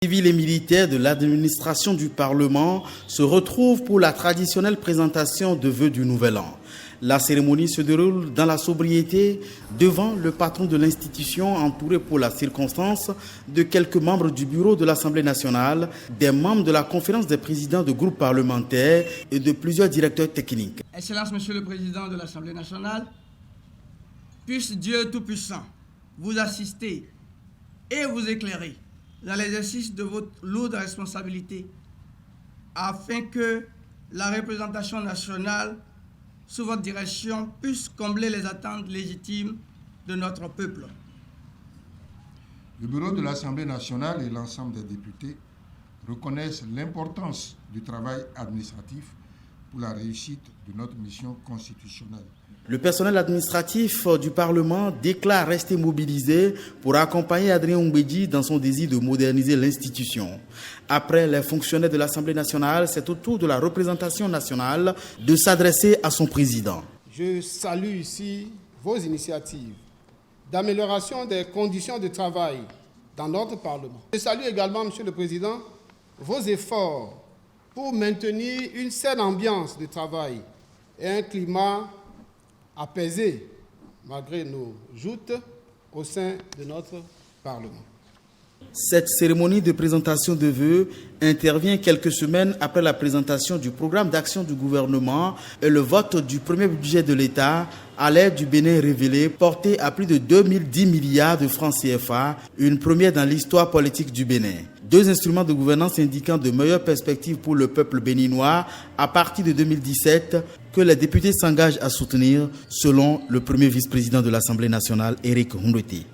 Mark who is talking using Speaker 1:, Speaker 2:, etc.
Speaker 1: Civils et militaires de l'administration du Parlement se retrouvent pour la traditionnelle présentation de vœux du Nouvel An. La cérémonie se déroule dans la sobriété devant le patron de l'institution, entouré pour la circonstance de quelques membres du bureau de l'Assemblée nationale, des membres de la conférence des présidents de groupes parlementaires et de plusieurs directeurs techniques.
Speaker 2: Excellence, Monsieur le Président de l'Assemblée nationale, puisse Dieu Tout-Puissant vous assister et vous éclairer dans l'exercice de votre lourde responsabilité, afin que la représentation nationale sous votre direction puisse combler les attentes légitimes de notre peuple.
Speaker 3: Le bureau de l'Assemblée nationale et l'ensemble des députés reconnaissent l'importance du travail administratif pour la réussite de notre mission constitutionnelle.
Speaker 1: Le personnel administratif du Parlement déclare rester mobilisé pour accompagner Adrien Oumbédi dans son désir de moderniser l'institution. Après les fonctionnaires de l'Assemblée nationale, c'est au tour de la représentation nationale de s'adresser à son président.
Speaker 4: Je salue ici vos initiatives d'amélioration des conditions de travail dans notre Parlement. Je salue également, Monsieur le Président, vos efforts pour maintenir une saine ambiance de travail et un climat apaisé, malgré nos joutes, au sein de notre Parlement.
Speaker 1: Cette cérémonie de présentation de vœux intervient quelques semaines après la présentation du programme d'action du gouvernement et le vote du premier budget de l'État à l'aide du Bénin révélé, porté à plus de 2010 milliards de francs CFA, une première dans l'histoire politique du Bénin. Deux instruments de gouvernance indiquant de meilleures perspectives pour le peuple béninois à partir de 2017 que les députés s'engagent à soutenir, selon le premier vice-président de l'Assemblée nationale, Éric Ndoité.